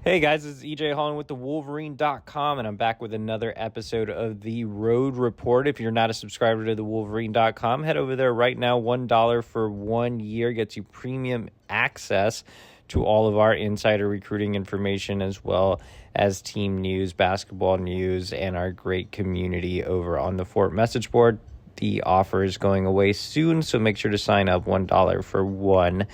Hey guys, this is Holland with the Wolverine.com, and I'm back with another episode of the Road Report. If you're not a subscriber to the Wolverine.com, head over there right now. $1 for 1 year gets you premium access to all of our insider recruiting information, as well as team news, basketball news, and our great community over on the Fort message board. The offer is going away soon, so make sure to sign up. $1 for 1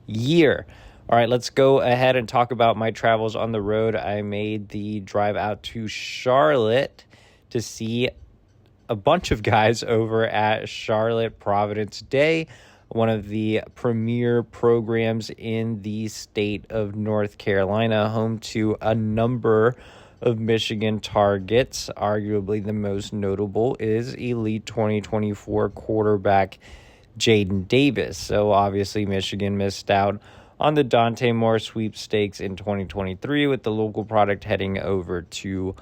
year. All right, let's go ahead and talk about my travels on the road. I made the drive out to Charlotte to see a bunch of guys over at Charlotte Providence Day, one of the premier programs in the state of North Carolina, home to a number of Michigan targets. Arguably the most notable is elite 2024 quarterback Jadyn Davis. So obviously Michigan missed out on the Dante Moore sweepstakes in 2023 with the local product heading over to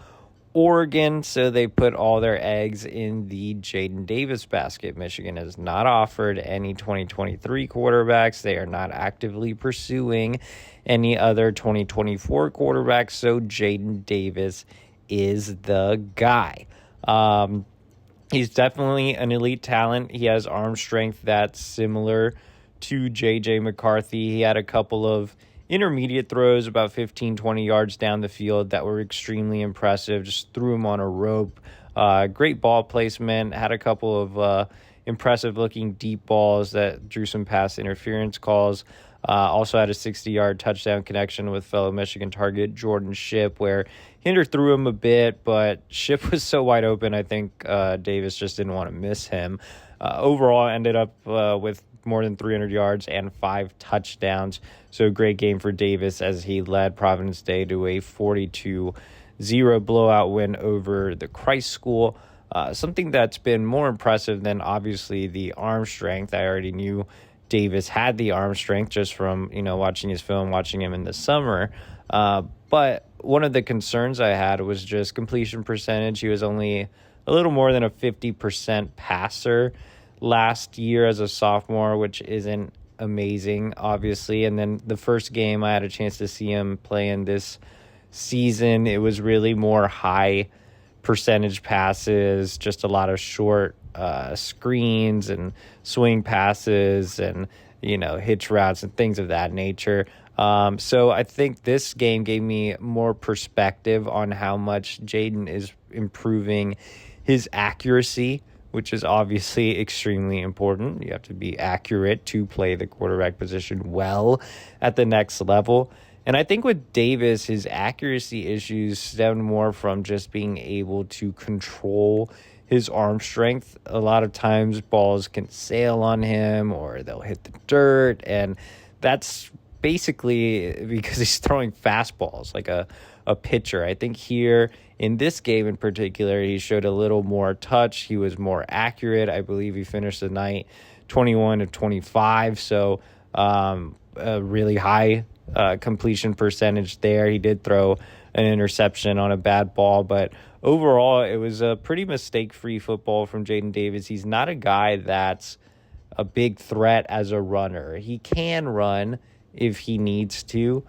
Oregon. So they put all their eggs in the Jadyn Davis basket. Michigan has not offered any 2023 quarterbacks. They are not actively pursuing any other 2024 quarterbacks. So Jadyn Davis is the guy. He's definitely an elite talent. He has arm strength that's similar to J.J. McCarthy. He had a couple of intermediate throws about 15, 20 yards down the field that were extremely impressive. Just threw him on a rope. Great ball placement. Had a couple of impressive-looking deep balls that drew some pass interference calls. Also had a 60-yard touchdown connection with fellow Michigan target Jordan Shipp, where Hinder threw him a bit, but Shipp was so wide open, I think Davis just didn't want to miss him. Overall, ended up with more than 300 yards and 5 touchdowns. So great game for Davis as he led Providence Day to a 42-0 blowout win over the Christ School. Something that's been more impressive than obviously the arm strength. I already knew Davis had the arm strength just from, watching his film, watching him in the summer. But one of the concerns I had was just completion percentage. He was only a little more than a 50% passer last year as a sophomore, which isn't amazing, obviously. And then the first game I had a chance to see him play in this season, it was really more high percentage passes, just a lot of short screens and swing passes and, hitch routes and things of that nature. So I think this game gave me more perspective on how much Jaden is improving his accuracy, which is obviously extremely important. You have to be accurate to play the quarterback position well at the next level. And I think with Davis, his accuracy issues stem more from just being able to control his arm strength. A lot of times balls can sail on him or they'll hit the dirt. And that's basically because he's throwing fastballs like a pitcher. I think here in this game in particular, he showed a little more touch. He was more accurate. I believe he finished the night 21 of 25. So a really high completion percentage there. He did throw an interception on a bad ball, but overall it was a pretty mistake-free football from Jadyn Davis. He's not a guy that's a big threat as a runner. He can run if he needs to,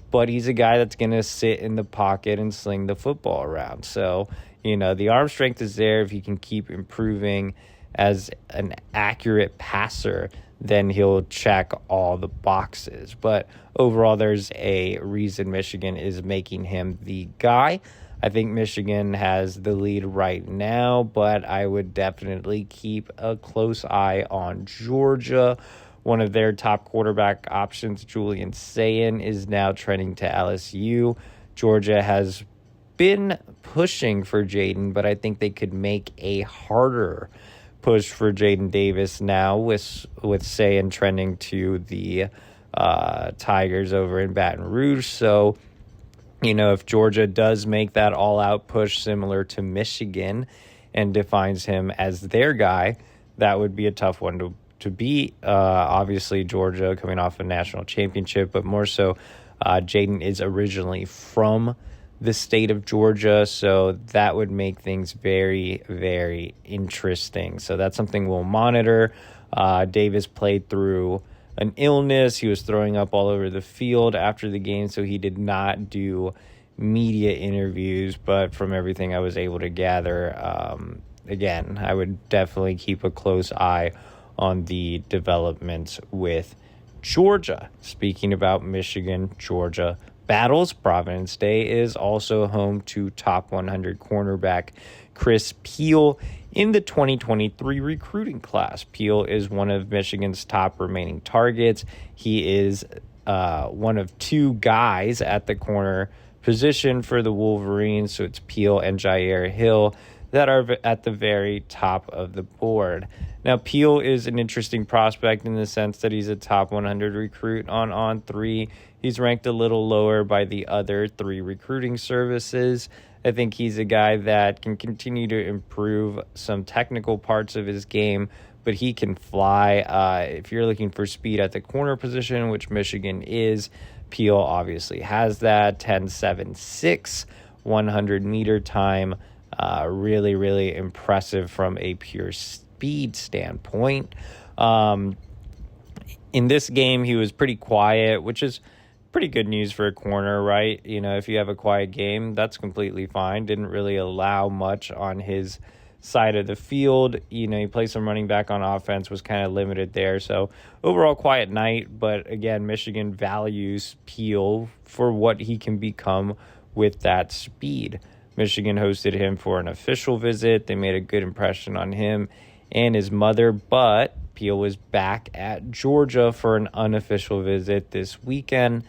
but he's a guy that's going to sit in the pocket and sling the football around. So, the arm strength is there. If he can keep improving as an accurate passer, then he'll check all the boxes. But overall, there's a reason Michigan is making him the guy. I think Michigan has the lead right now, but I would definitely keep a close eye on Georgia. One of their top quarterback options, Julian Sayin, is now trending to LSU. Georgia has been pushing for Jaden, but I think they could make a harder push for Jadyn Davis now with Sayin trending to the Tigers over in Baton Rouge. So, if Georgia does make that all-out push similar to Michigan and defines him as their guy, that would be a tough one to beat. Obviously, Georgia coming off a national championship, but more so, Jaden is originally from the state of Georgia, so that would make things very, very interesting. So that's something we'll monitor. Davis played through an illness. He was throwing up all over the field after the game, so he did not do media interviews. But from everything I was able to gather, again, I would definitely keep a close eye on the developments with Georgia. Speaking about Michigan, Georgia battles, Providence Day is also home to top 100 cornerback Chris Peal in the 2023 recruiting class. Peal is one of Michigan's top remaining targets. He is one of two guys at the corner position for the Wolverines, so it's Peal and Jair Hill that are at the very top of the board. Now, Peal is an interesting prospect in the sense that he's a top 100 recruit on On3. He's ranked a little lower by the other three recruiting services. I think he's a guy that can continue to improve some technical parts of his game, but he can fly. If you're looking for speed at the corner position, which Michigan is, Peal obviously has that. 10.76, 100-meter time. Really, really impressive from a pure speed standpoint. In this game, he was pretty quiet, which is pretty good news for a corner, right? You know, if you have a quiet game, that's completely fine. Didn't really allow much on his side of the field. You know, he played some running back on offense, was kind of limited there. So overall, quiet night. But again, Michigan values Peal for what he can become with that speed. Michigan hosted him for an official visit. They made a good impression on him and his mother, but Peal was back at Georgia for an unofficial visit this weekend.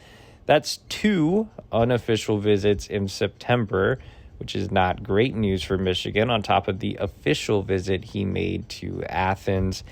That's two unofficial visits in September, which is not great news for Michigan, on top of the official visit he made to Athens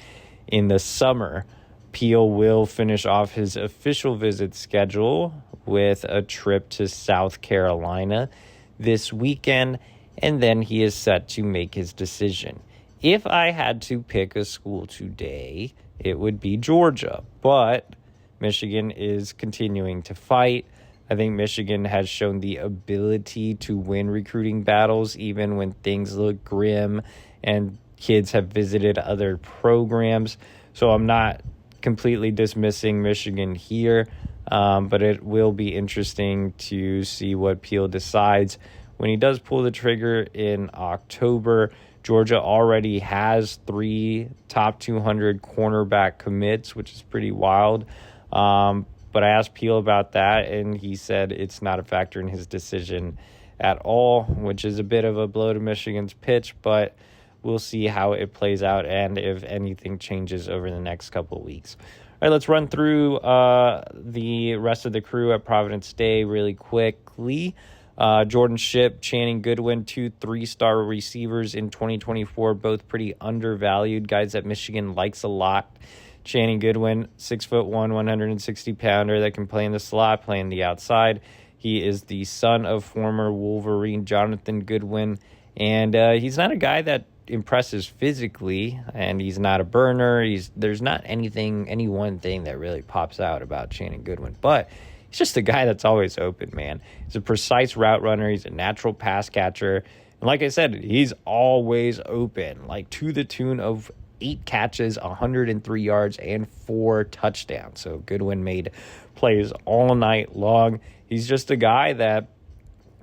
in the summer. Peal will finish off his official visit schedule with a trip to South Carolina this weekend, and then he is set to make his decision. If I had to pick a school today, it would be Georgia, but Michigan is continuing to fight. I think Michigan has shown the ability to win recruiting battles even when things look grim and kids have visited other programs. So I'm not completely dismissing Michigan here, but it will be interesting to see what Peal decides when he does pull the trigger in October. Georgia already has 3 top 200 cornerback commits, which is pretty wild. But I asked Peal about that, and he said it's not a factor in his decision at all, which is a bit of a blow to Michigan's pitch, but we'll see how it plays out and if anything changes over the next couple of weeks. All right, let's run through the rest of the crew at Providence Day really quickly. Jordan Shipp, Channing Goodwin, 2 3-star receivers in 2024, both pretty undervalued, guys that Michigan likes a lot. Channing Goodwin, 6'1", 160-pounder that can play in the slot, play in the outside. He is the son of former Wolverine Jonathan Goodwin, and he's not a guy that impresses physically, and he's not a burner. There's not any one thing that really pops out about Channing Goodwin, but he's just a guy that's always open, man. He's a precise route runner. He's a natural pass catcher. And like I said, he's always open, like to the tune of 8 catches, 103 yards, and 4 touchdowns. So Goodwin made plays all night long. He's just a guy that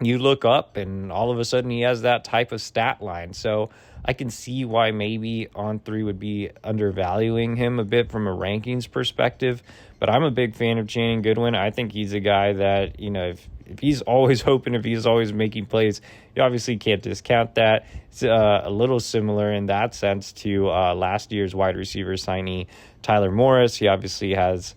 you look up and all of a sudden he has that type of stat line. So I can see why maybe On3 would be undervaluing him a bit from a rankings perspective. But I'm a big fan of Channing Goodwin. I think he's a guy that, you know, if he's always hoping, if he's always making plays, you obviously can't discount that. It's a little similar in that sense to last year's wide receiver signee Tyler Morris. He obviously has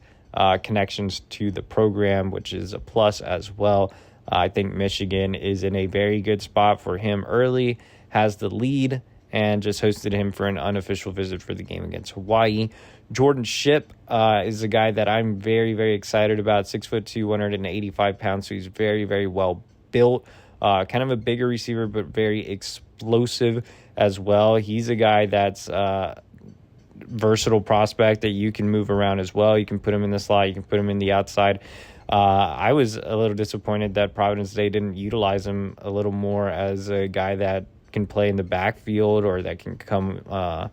connections to the program, which is a plus as well. I think Michigan is in a very good spot for him early, has the lead, and just hosted him for an unofficial visit for the game against Hawaii. Jordan Shipp is a guy that I'm very, very excited about. 6'2", 185 pounds, so he's very, very well built. Kind of a bigger receiver, but very explosive as well. He's a guy that's versatile prospect that you can move around as well. You can put him in the slot, you can put him in the outside. I was a little disappointed that Providence Day didn't utilize him a little more as a guy that can play in the backfield or that can come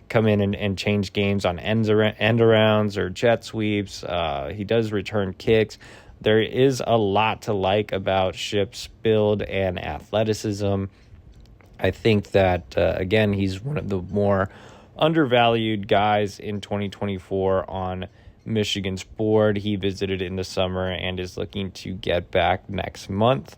come in and change games on end arounds or jet sweeps. He does return kicks. There is a lot to like about Ship's build and athleticism. I think that, again, he's one of the more undervalued guys in 2024 on Michigan's board. He visited in the summer and is looking to get back next month.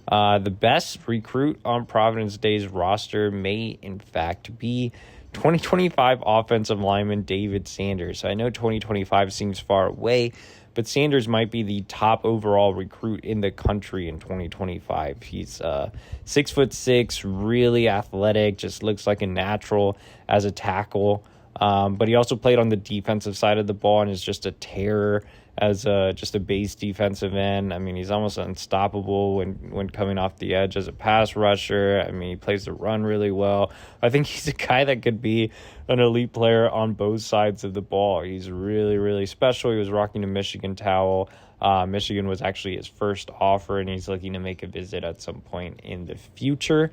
The best recruit on Providence Day's roster may, in fact, be 2025 offensive lineman David Sanders. I know 2025 seems far away, but Sanders might be the top overall recruit in the country in 2025. He's 6'6", really athletic, just looks like a natural as a tackle. But he also played on the defensive side of the ball and is just a terror as just a base defensive end. I mean, he's almost unstoppable when coming off the edge as a pass rusher. I mean, he plays the run really well. I think he's a guy that could be an elite player on both sides of the ball. He's really, really special. He was rocking a Michigan towel. Michigan was actually his first offer, and he's looking to make a visit at some point in the future.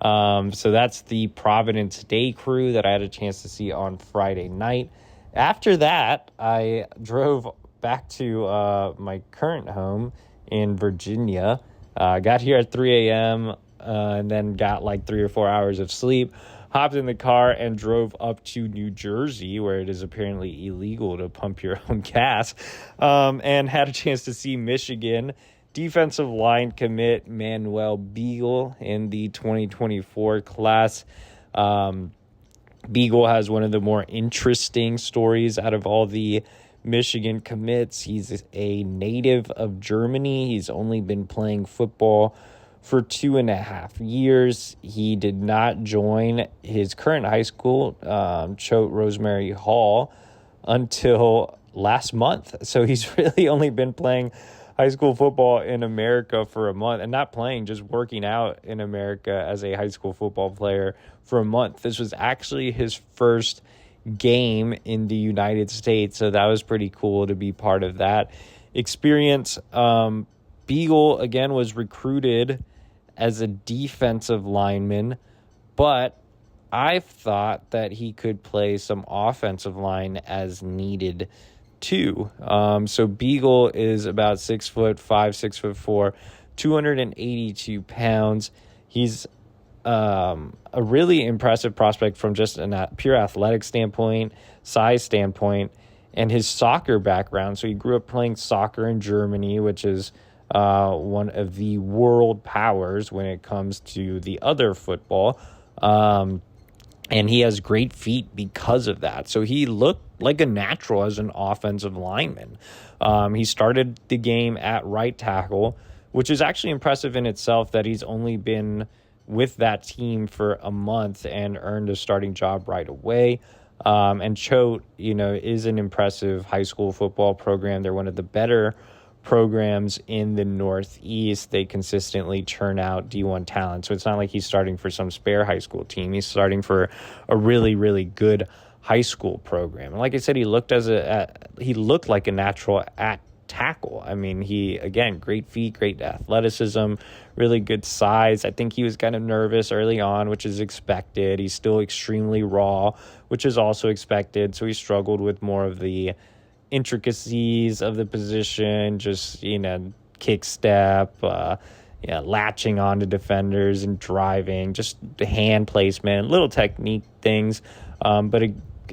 So that's the Providence Day crew that I had a chance to see on Friday night. After that, I drove back to my current home in Virginia. Got here at 3 a.m. And then got like 3 or 4 hours of sleep. Hopped in the car and drove up to New Jersey, where it is apparently illegal to pump your own gas, and had a chance to see Michigan defensive line commit Manuel Beagle in the 2024 class. Beagle has one of the more interesting stories out of all the Michigan commits. He's a native of Germany. He's only been playing football for 2.5 years. He did not join his current high school, Choate Rosemary Hall, until last month. So he's really only been playing high school football in America for a month, and not playing, just working out in America as a high school football player for a month. This was actually his first game in the United States, so that was pretty cool to be part of that experience. Beagle, again, was recruited as a defensive lineman, but I thought that he could play some offensive line as needed too. So Beagle is about 6'5", 6'4", 282 pounds. He's a really impressive prospect from just a pure athletic standpoint, size standpoint, and his soccer background. So he grew up playing soccer in Germany, which is one of the world powers when it comes to the other football. And he has great feet because of that. So he looked like a natural as an offensive lineman. He started the game at right tackle, which is actually impressive in itself that he's only been with that team for a month and earned a starting job right away. And Choate, is an impressive high school football program. They're one of the better programs in the Northeast. They consistently churn out D1 talent. So it's not like he's starting for some spare high school team. He's starting for a really, really good high school program. And like I said, he looked like a natural at tackle. I mean, great feet, great athleticism, really good size. I think he was kind of nervous early on, which is expected. He's still extremely raw, which is also expected. So he struggled with more of the intricacies of the position, just, kick step, latching onto defenders and driving, just hand placement, little technique things. But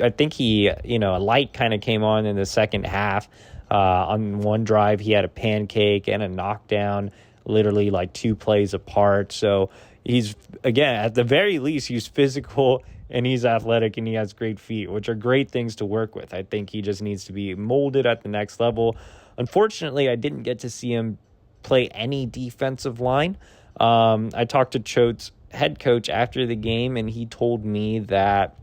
I think he, a light kind of came on in the second half. On one drive, he had a pancake and a knockdown, literally like 2 plays apart. So he's, again, at the very least, he's physical and he's athletic and he has great feet, which are great things to work with. I think he just needs to be molded at the next level. Unfortunately, I didn't get to see him play any defensive line. I talked to Choate's head coach after the game, and he told me that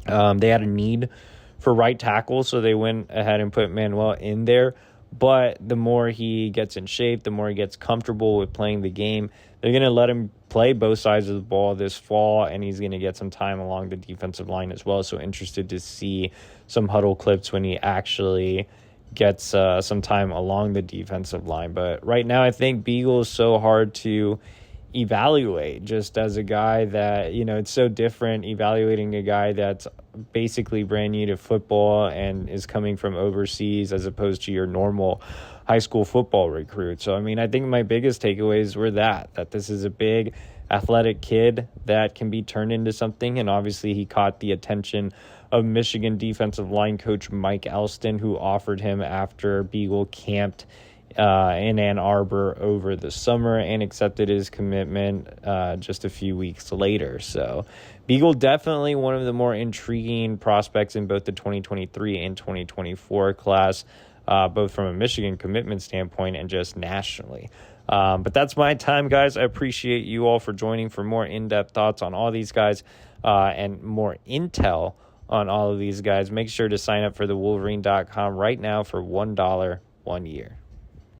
they had a need for right tackle, so they went ahead and put Manuel in there. But the more he gets in shape, the more he gets comfortable with playing the game, they're going to let him play both sides of the ball this fall, and he's going to get some time along the defensive line as well. So interested to see some huddle clips when he actually gets some time along the defensive line. But right now, I think Beagle is so hard to evaluate just as a guy that, it's so different evaluating a guy that's basically brand new to football and is coming from overseas as opposed to your normal high school football recruit. So, I mean, I think my biggest takeaways were that this is a big athletic kid that can be turned into something. And obviously he caught the attention of Michigan defensive line coach Mike Elston, who offered him after Beagle camped in Ann Arbor over the summer and accepted his commitment just a few weeks later. So Beagle definitely one of the more intriguing prospects in both the 2023 and 2024 class, both from a Michigan commitment standpoint and just nationally. But that's my time, guys. I appreciate you all for joining for more in-depth thoughts on all these guys and more intel on all of these guys. Make sure to sign up for the Wolverine.com right now for $1 1 year.